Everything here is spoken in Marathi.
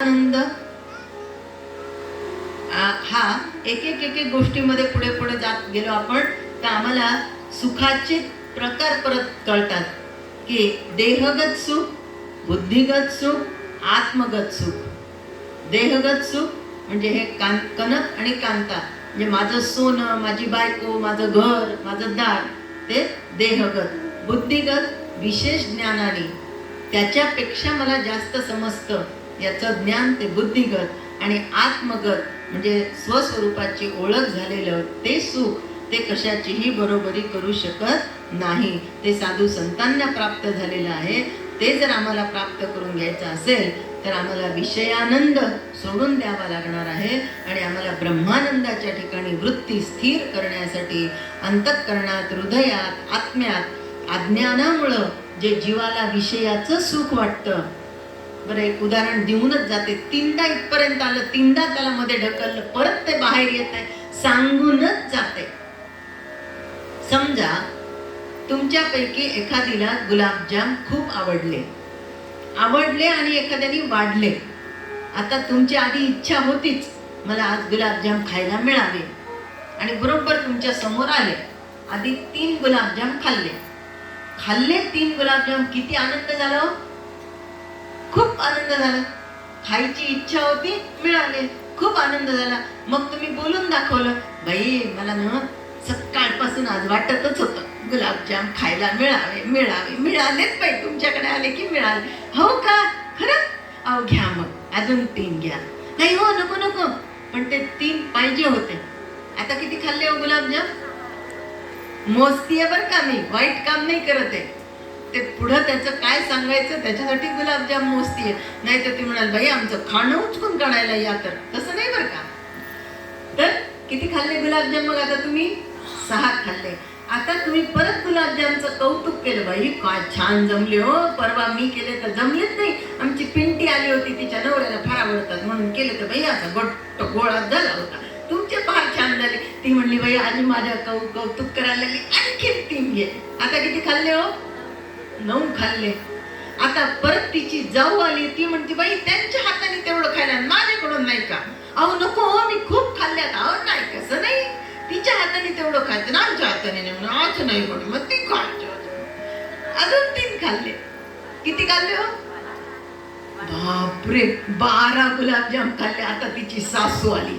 आनंद हा एक एक एक एक गोष्टीमध्ये पुढे पुढे जात गेलो आपण तर आम्हाला सुखाचे प्रकार परत कळतात की देहगत सुख, बुद्धिगत सुख, आत्मगत सुख. देहगत सुख म्हणजे हे कनक आणि कांता, म्हणजे माझं सोनं, माझी बायको, माझं घर, माझं दार, ते देहगत. बुद्धिगत विशेष ज्ञानाने त्याच्यापेक्षा मला जास्त समजतं याचं ज्ञान, ते बुद्धिगत. आणि आत्मगत म्हणजे स्वस्वरूपाची ओळख झालेलं ते सुख, ते कशाचीही बरोबरी करू शकत नाही. ते साधू संतांना प्राप्त झालेलं आहे. ते जर आम्हाला प्राप्त करून घ्यायचं असेल तर आम्हाला विषयानंद सोडून द्यावा लागणार आहे आणि आम्हाला ब्रह्मानंदाच्या ठिकाणी वृत्ती स्थिर करण्यासाठी अंतःकरणात, हृदयात, आत्म्यात अज्ञानामुळं जे जीवाला विषयाचं सुख वाटतं. बरं, एक उदाहरण देऊनच जाते. तीनदा इथपर्यंत आलं, तीनदा त्याला मध्ये ढकललं, परत ते बाहेर येत आहे, सांगूनच जाते. समजा तुमच्यापैकी एखादीला गुलाबजाम खूप आवडले आणि एखाद्याने वाढले. आता तुमची आधी इच्छा होतीच, मला आज गुलाबजाम खायला मिळावे, आणि बरोबर तुमच्या समोर आले. आधी 3 गुलाबजाम खाल्ले 3 गुलाबजाम. किती आनंद झाला, खूप आनंद झाला. खायची इच्छा होती, मिळाले, खूप आनंद झाला. मग तुम्ही बोलून दाखवलं, बाई मला ना सकाळपासून आज वाटतच होतं गुलाबजाम खायला मिळावे. मिळालेच बाई, तुमच्याकडे आले की मिळाले. हो का, खरंच? अहो घ्या, मग अजून 3 घ्या. नाही हो, नको, पण ते 3 पाहिजे होते. आता किती खाल्ले हो गुलाबजाम? मोजतीये बरं का, मी वाईट काम नाही करत आहे. ते पुढं त्याचं काय सांगायचं त्याच्यासाठी गुलाबजाम मोजतीये. नाही तर ती म्हणाल, बाई आमचं खाणं उचकून काढायला या. तर तसं नाही बरं का. तर किती खाल्ले गुलाबजाम? मग आता तुम्ही 6 खाल्ले. आता तुम्ही परत गुलाबजामचं कौतुक केलं, बाई काय छान जमले हो, परवा मी केले तर जमलेच नाही. आमची पिंटी आली होती, तिच्या नवऱ्याला फार आवडतात म्हणून केले, तर बाई असा गोट गोळा झाला होता, तुमचे फार छान झाले. ती म्हणली, बाई आज माझ्या कौतुक करायला लागली, आणखी 3 घे. आता किती खाल्ले हो? 9 खाल्ले. आता परत तिची जाऊ आली, ती म्हणते, बाई त्यांच्या हाताने तेवढं खायला, माझ्याकडून नाही का? अहो नको हो, मी खूप खाल्ल्यात. अहो नाही, कसं नाही, तिच्या हाताने तेवढं खायचं ना, आमच्या हाताने नाही. म्हणून आज नाही म्हणून मग ती खायची. अजून 3 खाल्ले. किती खाल्ले हो? बापरे, 12 गुलाबजाम खाल्ले. आता तिची सासू आली,